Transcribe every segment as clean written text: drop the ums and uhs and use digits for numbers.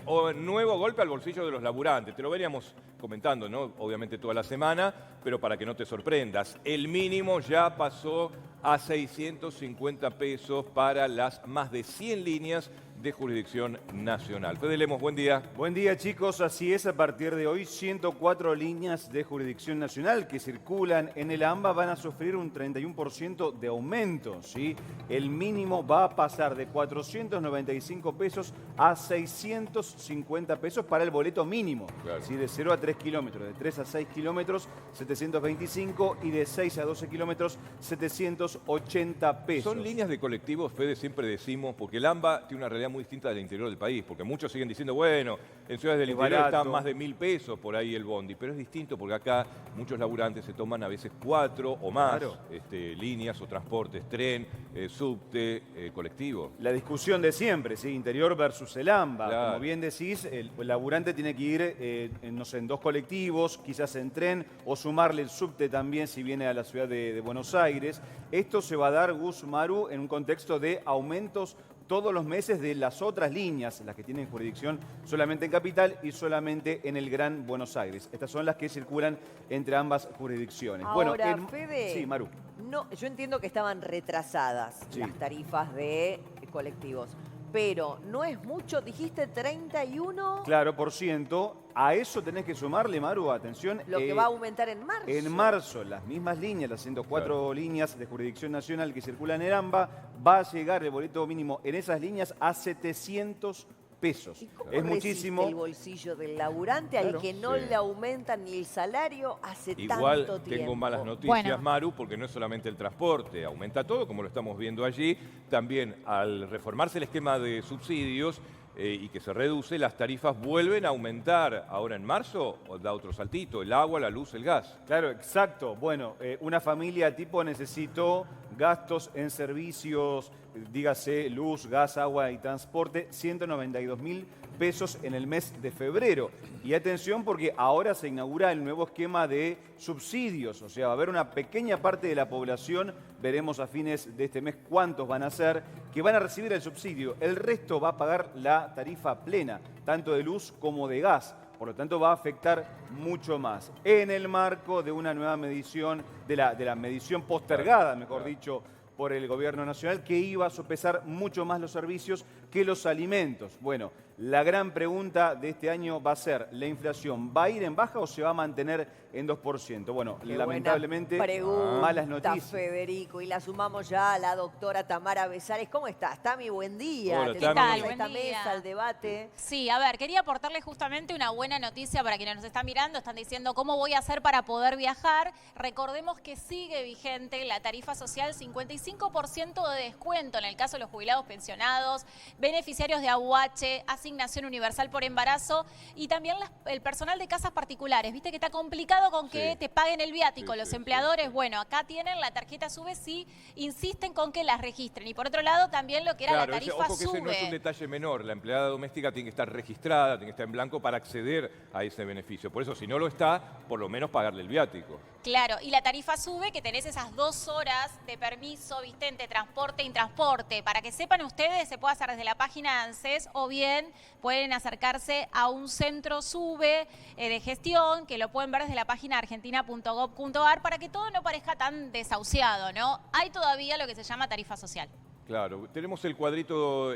nuevo golpe al bolsillo de los laburantes. Te lo veníamos comentando, ¿no? Obviamente toda la semana, pero para que no te sorprendas. El mínimo ya pasó a 650 pesos para las más de 100 líneas de jurisdicción nacional. Fede Lemos, buen día. Buen día, chicos. Así es, a partir de hoy 104 líneas de jurisdicción nacional que circulan en el AMBA van a sufrir un 31% de aumento, ¿sí? El mínimo va a pasar de 495 pesos a 650 pesos para el boleto mínimo, Claro. ¿sí? De 0 a 3 kilómetros, de 3 a 6 kilómetros 725 y de 6 a 12 kilómetros 780 pesos. Son líneas de colectivos, Fede, siempre decimos, porque el AMBA tiene una realidad muy distinta del interior del país, porque muchos siguen diciendo, bueno, en ciudades del Es interior barato. están más de 1.000 pesos por ahí el bondi, pero es distinto porque acá muchos laburantes se toman a veces 4 o más Claro. líneas o transportes, tren, subte, colectivo. La discusión de siempre, ¿sí? Interior versus el AMBA. Claro. Como bien decís, el laburante tiene que ir, no sé, en 2 colectivos, quizás en tren, o sumarle el subte también si viene a la ciudad de Buenos Aires. Esto se va a dar, Gus, Maru, en un contexto de aumentos todos los meses de las otras líneas, las que tienen jurisdicción solamente en Capital y solamente en el Gran Buenos Aires. Estas son las que circulan entre ambas jurisdicciones. Ahora, Fede, Sí, Maru. no, yo entiendo que estaban retrasadas Sí. las tarifas de colectivos, pero no es mucho, dijiste 31, Claro, por ciento. A eso tenés que sumarle, Maru, atención. lo que va a aumentar en marzo. En marzo, las mismas líneas, las 104 líneas de jurisdicción nacional que circulan en AMBA, va a llegar el boleto mínimo en esas líneas a 700 pesos. ¿Y cómo Es resiste muchísimo. el bolsillo del laburante Claro. al que no Sí. le aumentan ni el salario hace Igual tanto tiempo? tengo malas noticias, Bueno. Maru, porque no es solamente el transporte, aumenta todo, como lo estamos viendo allí. También al reformarse el esquema de subsidios y que se reduce, las tarifas vuelven a aumentar. Ahora en marzo, o da otro saltito, el agua, la luz, el gas. Claro, exacto. Bueno, una familia tipo necesitó gastos en servicios, dígase luz, gas, agua y transporte, 192.000 pesos en el mes de febrero. Y atención porque ahora se inaugura el nuevo esquema de subsidios, o sea, va a haber una pequeña parte de la población, veremos a fines de este mes cuántos van a ser, que van a recibir el subsidio. El resto va a pagar la tarifa plena, tanto de luz como de gas. Por lo tanto, va a afectar mucho más. En el marco de una nueva medición, de la medición postergada, mejor dicho, por el gobierno nacional, que iba a sopesar mucho más los servicios que los alimentos. Bueno, la gran pregunta de este año va a ser, ¿la inflación va a ir en baja o se va a mantener en 2%? Bueno, Qué lamentablemente, buena pregunta, malas noticias. Federico. Y la sumamos ya a la doctora Tamara Besares. ¿Cómo estás, Tami? Buen día. Hola, Te Tami. sumamos ¿Qué a tal? esta Buen día. mesa, al debate. Sí, a ver, quería aportarles justamente una buena noticia para quienes nos están mirando, están diciendo cómo voy a hacer para poder viajar. Recordemos que sigue vigente la tarifa social, 55% de descuento en el caso de los jubilados pensionados, beneficiarios de AUH, asignación universal por embarazo y también el personal de casas particulares. Viste que está complicado con que Sí. te paguen el viático Sí, los sí, empleadores. Bueno, acá tienen la tarjeta SUBE si insisten con que las registren. Y por otro lado también lo que era Claro, la ese- tarifa ojo que ese no es un SUBE. detalle menor. La empleada doméstica tiene que estar registrada, tiene que estar en blanco para acceder a ese beneficio. Por eso, si no lo está, por lo menos pagarle el viático. Claro, y la tarifa SUBE, que tenés esas 2 horas de permiso, viste, entre transporte e intransporte. Para que sepan ustedes, se puede hacer desde la página de ANSES o bien pueden acercarse a un centro SUBE de gestión, que lo pueden ver desde la página argentina.gov.ar para que todo no parezca tan desahuciado, ¿no? Hay todavía lo que se llama tarifa social. Claro, tenemos el cuadrito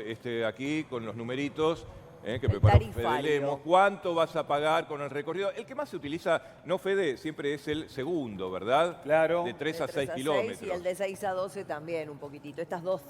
aquí con los numeritos que El preparó Fede tarifario. Lemos. ¿Cuánto vas a pagar con el recorrido? El que más se utiliza, no Fede, siempre es el segundo, ¿verdad? Claro. De 3 De a 6 kilómetros. Y el de 6 a 12 también un poquitito. Estas dos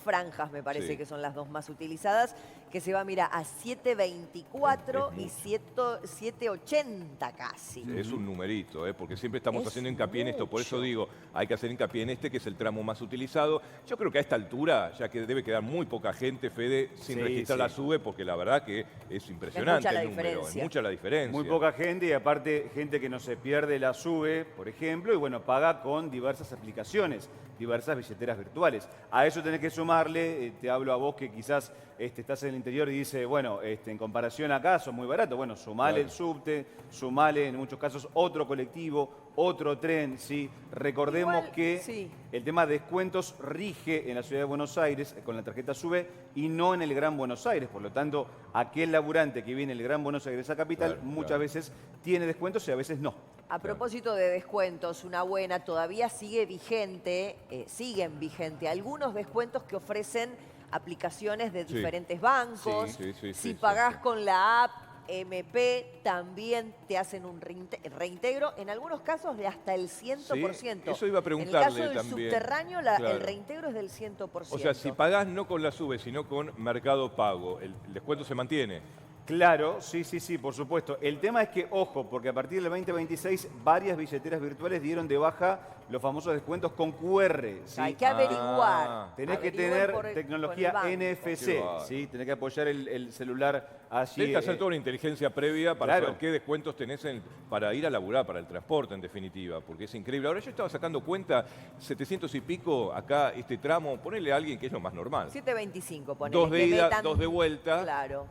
franjas me parece Sí. que son las dos más utilizadas, que se va, mira, a 7.24 Es y mucho. 7.80 casi. Es un numerito, porque siempre estamos Es haciendo hincapié en esto. Por eso mucho. digo, hay que hacer hincapié en este, que es el tramo más utilizado. Yo creo que a esta altura, ya que debe quedar muy poca gente, Fede, sin Sí, registrar sí. la SUBE, porque la verdad que es impresionante la el número. diferencia. Es mucha la diferencia. Muy poca gente y aparte gente que no se pierde la SUBE, por ejemplo, y bueno, paga con diversas aplicaciones diversas billeteras virtuales. A eso tenés que sumarle, te hablo a vos que quizás estás en el interior y dice, bueno, en comparación acá son muy baratos. Bueno, sumale el subte, sumale en muchos casos otro colectivo, otro tren, ¿sí? Recordemos Igual, que sí. el tema de descuentos rige en la ciudad de Buenos Aires con la tarjeta SUBE y no en el Gran Buenos Aires. Por lo tanto, aquel laburante que viene del Gran Buenos Aires a Capital muchas veces tiene descuentos y a veces no. A propósito de descuentos, una buena todavía sigue vigente, siguen vigente algunos descuentos que ofrecen aplicaciones de diferentes bancos. Si pagás con la app MP, también te hacen un reintegro, en algunos casos de hasta el 100%. Sí, eso iba a preguntarle en el caso del también. subterráneo, el reintegro es del 100%. O sea, si pagás no con la SUBE, sino con Mercado Pago, ¿el descuento se mantiene? Claro, sí, por supuesto. El tema es que, ojo, porque a partir del 2026 varias billeteras virtuales dieron de baja los famosos descuentos con QR. ¿sí? Hay que averiguar. Tenés que tener tecnología NFC, ¿sí? Tenés que apoyar el celular allí. Tenés que hacer toda una inteligencia previa para saber qué descuentos tenés para ir a laburar, para el transporte en definitiva, porque es increíble. Ahora yo estaba sacando cuenta, 700 y pico acá este tramo, ponele a alguien que es lo más normal. 725, ponele. 2 de ida, 2 de vuelta. Claro.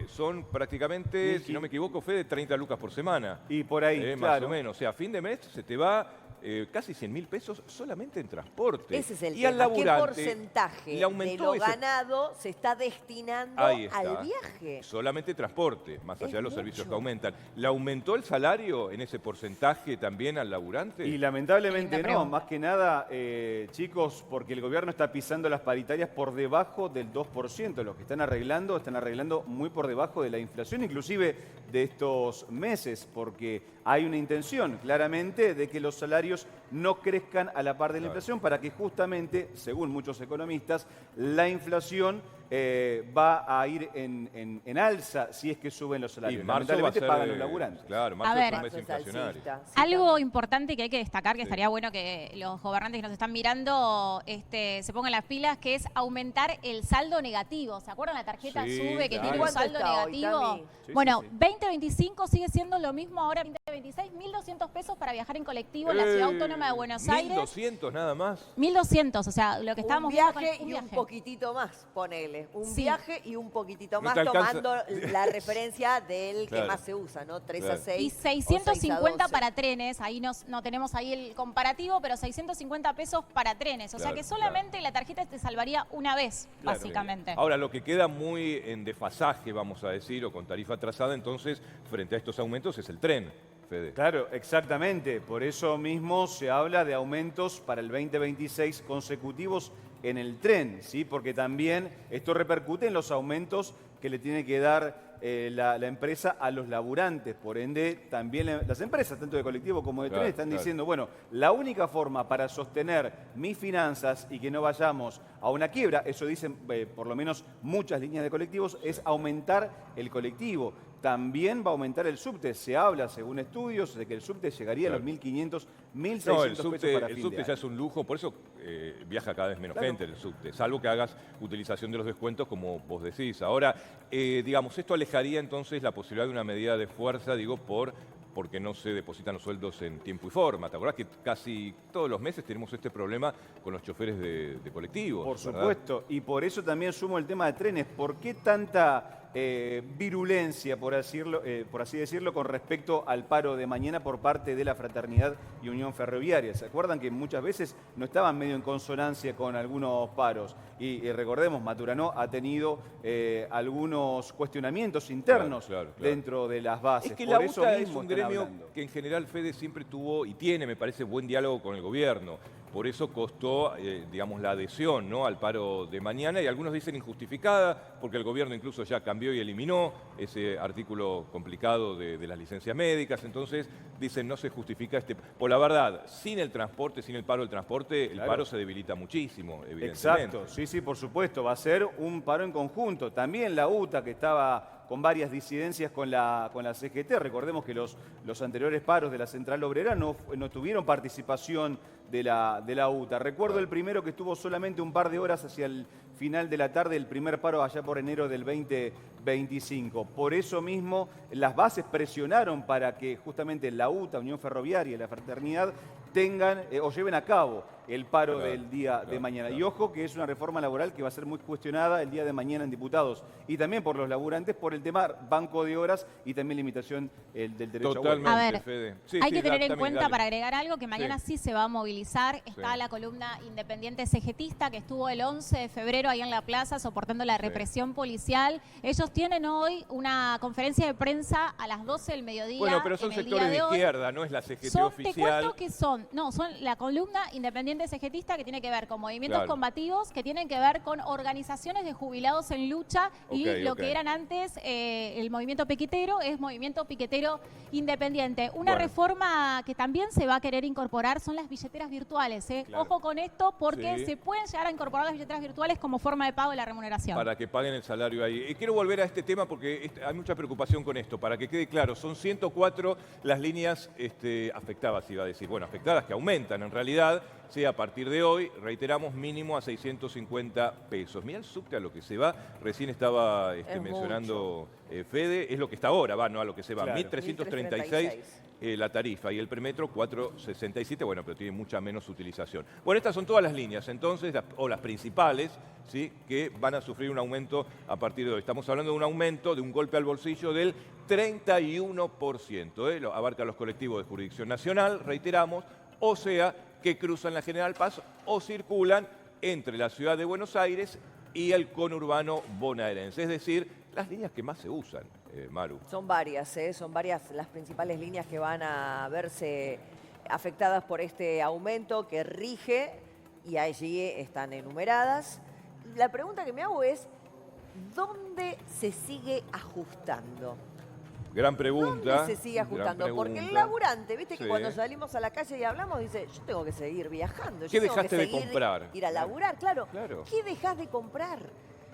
Son prácticamente, si no me equivoco, Fede, 30 lucas por semana. Y por ahí, más o menos. O sea, a fin de mes se te va casi 100.000 pesos solamente en transporte. Ese es el y tema. al laburante, ¿Qué porcentaje le aumentó de lo ganado se está destinando al viaje? Solamente transporte, más allá de los servicios que aumentan. ¿Le aumentó el salario en ese porcentaje también al laburante? Y lamentablemente no, más que nada, chicos, porque el gobierno está pisando las paritarias por debajo del 2%. Los que están arreglando muy por debajo de la inflación, inclusive de estos meses, porque hay una intención claramente de que los salarios no crezcan a la par de la inflación para que justamente, según muchos economistas, la inflación va a ir en alza si es que suben los salarios. Y marzo lamentablemente va a ser, pagan los laburantes. Claro, marzo es un mes inflacionario. Algo importante que hay que destacar, que estaría bueno que los gobernantes que nos están mirando se pongan las pilas, que es aumentar el saldo negativo. ¿Se acuerdan la tarjeta SUBE que tiene un saldo negativo? Bueno, 2025 sigue siendo lo mismo ahora, 2026, 1.200 pesos para viajar en colectivo en la Ciudad Autónoma de Buenos Aires. 1.200 nada más. 1.200, o sea, lo que estábamos viendo con un viaje y un poquitito más, ponele. Un viaje y un poquitito más, te alcanza. tomando la referencia del que más se usa, ¿no? 3 a 6. Y 650 para trenes, ahí no tenemos ahí el comparativo, pero 650 pesos para trenes. O sea que solamente la tarjeta te salvaría una vez, básicamente. Ahora, lo que queda muy en desfasaje, vamos a decir, o con tarifa atrasada, entonces, frente a estos aumentos, es el tren. Fede. Claro, exactamente. Por eso mismo se habla de aumentos para el 2026 consecutivos en el tren, ¿sí? Porque también esto repercute en los aumentos que le tiene que dar la empresa a los laburantes. Por ende, también las empresas, tanto de colectivo como de tren, están diciendo, bueno, la única forma para sostener mis finanzas y que no vayamos a una quiebra, eso dicen por lo menos muchas líneas de colectivos, es aumentar el colectivo. También va a aumentar el subte. Se habla, según estudios, de que el subte llegaría a los 1.500, 1.600 pesos para fin de año. El subte ya es un lujo, por eso viaja cada vez menos gente en el subte, salvo que hagas utilización de los descuentos, como vos decís. Ahora, digamos, esto alejaría entonces la posibilidad de una medida de fuerza, digo, porque no se depositan los sueldos en tiempo y forma. ¿Te acordás que casi todos los meses tenemos este problema con los choferes de colectivos? Por supuesto, y por eso también sumo el tema de trenes. ¿Por qué tanta virulencia, por así decirlo, con respecto al paro de mañana por parte de la Fraternidad y Unión Ferroviaria? ¿Se acuerdan que muchas veces no estaban medio en consonancia con algunos paros? Y recordemos, Maturano ha tenido algunos cuestionamientos internos dentro de las bases. Es que la UTA es un gremio que en general, Fede, siempre tuvo y tiene, me parece, buen diálogo con el gobierno. Por eso costó, digamos, la adhesión, ¿no?, al paro de mañana, y algunos dicen injustificada, porque el gobierno incluso ya cambió y eliminó ese artículo complicado de las licencias médicas. Entonces dicen no se justifica Por la verdad, sin el transporte, sin el paro del transporte, el paro se debilita muchísimo, evidentemente. Exacto, sí, por supuesto, va a ser un paro en conjunto. También la UTA, que estaba con varias disidencias con la CGT. Recordemos que los anteriores paros de la Central Obrera no tuvieron participación de la UTA. Recuerdo el primero que estuvo solamente un par de horas hacia el final de la tarde, el primer paro allá por enero del 2025. Por eso mismo las bases presionaron para que justamente la UTA, Unión Ferroviaria y la Fraternidad tengan o lleven a cabo el paro del día de mañana. Y ojo que es una reforma laboral que va a ser muy cuestionada el día de mañana en diputados y también por los laburantes por el tema banco de horas y también limitación del derecho Totalmente, a huelga. A ver, Fede. hay que tener en cuenta, para agregar algo, que mañana sí se va a movilizar. Está la columna independiente cegetista que estuvo el 11 de febrero ahí en la plaza soportando la represión policial. Ellos tienen hoy una conferencia de prensa a las 12 del mediodía. Bueno, pero son sectores de izquierda, no es la CGT oficial. Te cuento que son la columna independiente cegetista que tiene que ver con movimientos combativos, que tienen que ver con organizaciones de jubilados en lucha y lo que eran antes el movimiento piquetero es movimiento piquetero independiente. Una reforma que también se va a querer incorporar son las billeteras virtuales. Ojo con esto porque se pueden llegar a incorporar las billeteras virtuales como forma de pago de la remuneración. Para que paguen el salario ahí. Quiero volver a este tema porque hay mucha preocupación con esto. Para que quede claro, son 104 las líneas afectadas, iba a decir. Bueno, afectadas que aumentan en realidad. Sí, a partir de hoy, reiteramos, mínimo a 650 pesos. Mirá el subte a lo que se va. Recién estaba mencionando Fede. Es lo que está ahora, no a lo que se va. 1.336 la tarifa y el premetro 467. Bueno, pero tiene mucha menos utilización. Bueno, estas son todas las líneas, entonces, o las principales, ¿sí?, que van a sufrir un aumento a partir de hoy. Estamos hablando de un aumento, de un golpe al bolsillo del 31%. Abarca los colectivos de jurisdicción nacional, reiteramos, o sea, que cruzan la General Paz o circulan entre la ciudad de Buenos Aires y el conurbano bonaerense, es decir, las líneas que más se usan, Maru. Son varias las principales líneas que van a verse afectadas por este aumento que rige y allí están enumeradas. La pregunta que me hago es, ¿dónde se sigue ajustando? Gran pregunta. ¿Dónde se sigue ajustando? Porque el laburante, viste que cuando salimos a la calle y hablamos, dice, yo tengo que seguir viajando. ¿Qué dejaste de comprar? Ir a laburar, claro. ¿Qué dejás de comprar?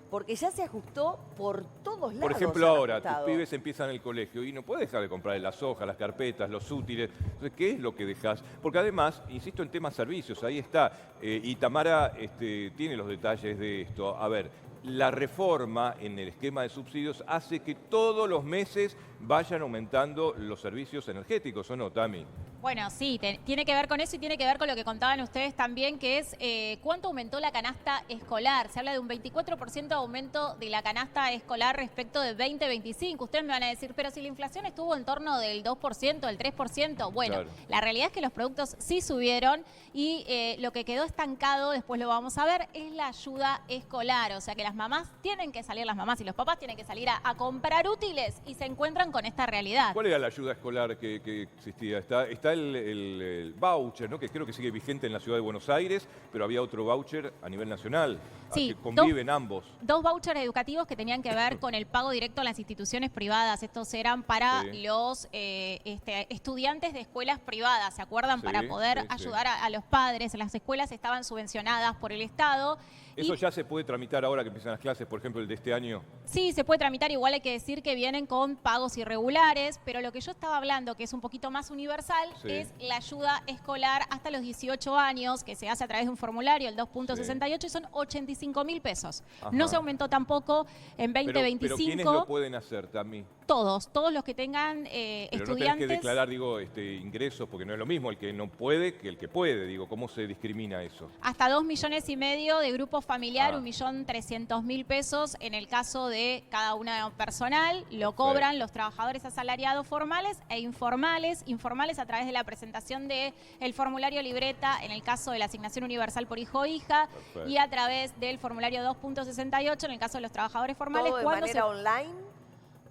Porque ya se ajustó por todos lados. Por ejemplo, ahora tus pibes empiezan el colegio y no puedes dejar de comprar las hojas, las carpetas, los útiles. Entonces, ¿qué es lo que dejás? Porque además, insisto en temas servicios, ahí está. Y Tamara tiene los detalles de esto. A ver, la reforma en el esquema de subsidios hace que todos los meses vayan aumentando los servicios energéticos, ¿o no, Tami? Bueno, sí, tiene que ver con eso y tiene que ver con lo que contaban ustedes también, que es cuánto aumentó la canasta escolar. Se habla de un 24% de aumento de la canasta escolar respecto de 2025. Ustedes me van a decir, pero si la inflación estuvo en torno del 2%, del 3%, bueno, la realidad es que los productos sí subieron y lo que quedó estancado, después lo vamos a ver, es la ayuda escolar. O sea que las mamás tienen que salir, las mamás y los papás tienen que salir a comprar útiles y se encuentran con esta realidad. ¿Cuál era la ayuda escolar que existía? Está el voucher, ¿no?, que creo que sigue vigente en la ciudad de Buenos Aires, pero había otro voucher a nivel nacional. Sí, que conviven ambos. Dos vouchers educativos que tenían que ver con el pago directo a las instituciones privadas. Estos eran para los estudiantes de escuelas privadas, ¿se acuerdan? Para poder ayudar a los padres. Las escuelas estaban subvencionadas por el Estado. ¿Eso ya se puede tramitar ahora que empiezan las clases, por ejemplo, el de este año? Sí, se puede tramitar. Igual hay que decir que vienen con pagos irregulares, pero lo que yo estaba hablando, que es un poquito más universal, es la ayuda escolar hasta los 18 años, que se hace a través de un formulario, el 2.68, y son 85.000 pesos. Ajá. No se aumentó tampoco en 2025. Pero ¿quiénes lo pueden hacer, Tami? Todos los que tengan estudiantes. Pero no tenés que declarar, ingresos, porque no es lo mismo el que no puede que el que puede. ¿Cómo se discrimina eso? Hasta 2,5 millones de grupo familiar, 1.300.000 pesos en el caso de cada una personal. Lo cobran los trabajadores asalariados formales e informales. Informales a través de la presentación del formulario libreta en el caso de la asignación universal por hijo o hija. Perfecto. Y a través del formulario 2.68 en el caso de los trabajadores formales. ¿Todo de manera online?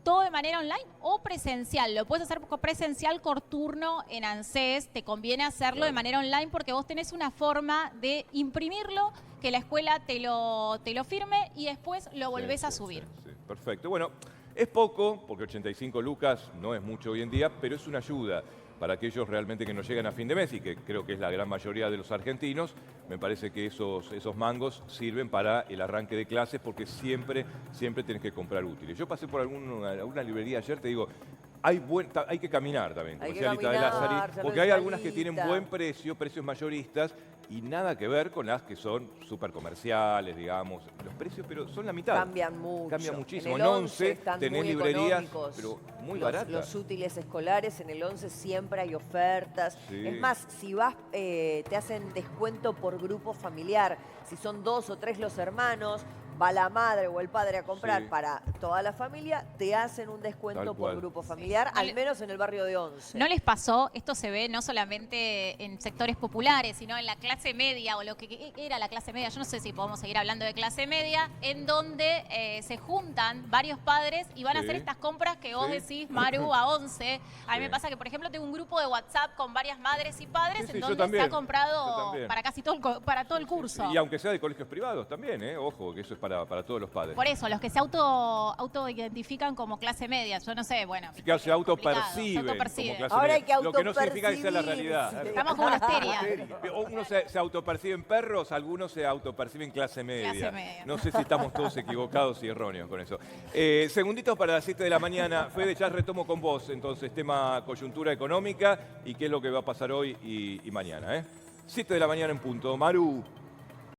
Todo de manera online o presencial. Lo puedes hacer presencial por turno en ANSES. Te conviene hacerlo de manera online porque vos tenés una forma de imprimirlo, que la escuela te lo firme y después lo volvés a subir. Sí. Perfecto. Bueno, es poco, porque 85 lucas no es mucho hoy en día, pero es una ayuda para aquellos realmente que no llegan a fin de mes y que creo que es la gran mayoría de los argentinos. Me parece que esos mangos sirven para el arranque de clases porque siempre tenés que comprar útiles. Yo pasé por alguna librería ayer, te digo, hay que caminar también, como Hay que decía Alita de caminar, Lázari, ser porque hay algunas que realista. tienen buen precio, precios mayoristas, y nada que ver con las que son súper comerciales, digamos. Los precios, pero son la mitad. Cambian mucho. Cambian muchísimo. En En el 11 están tenés muy librerías, económicos. pero muy los, baratas. Los útiles escolares, en el 11 siempre hay ofertas. Sí. Es más, si vas, te hacen descuento por grupo familiar. Si son 2 o 3 los hermanos, va la madre o el padre a comprar Sí. para toda la familia, te hacen un descuento Tal por cual. grupo familiar, No al le- menos en el barrio de 11. ¿No les pasó? Esto se ve no solamente en sectores populares, sino en la clase media o lo que era la clase media. Yo no sé si podemos seguir hablando de clase media, en donde se juntan varios padres y van a Sí. hacer estas compras que vos Sí. decís, Maru, a 11. A mí Sí. me pasa que, por ejemplo, tengo un grupo de WhatsApp con varias madres y padres Sí, sí, en yo donde se también. ha Yo comprado también. para casi todo para todo el curso. Y aunque sea de colegios privados también, ojo, que eso es para todos los padres. Por eso, los que se autoidentifican como clase media, yo no sé, bueno. Así que se autoperciben como autoperciben. clase Ahora media, hay que lo que no significa que sea la realidad. autopercibirse. Estamos como los Teria. Unos se autoperciben perros, algunos se autoperciben clase media. Clase media. No sé si estamos todos equivocados y erróneos con eso. Segunditos para las 7 de la mañana. Fede, ya retomo con vos, entonces, tema coyuntura económica y qué es lo que va a pasar hoy y mañana. 7 de la mañana en punto. Maru.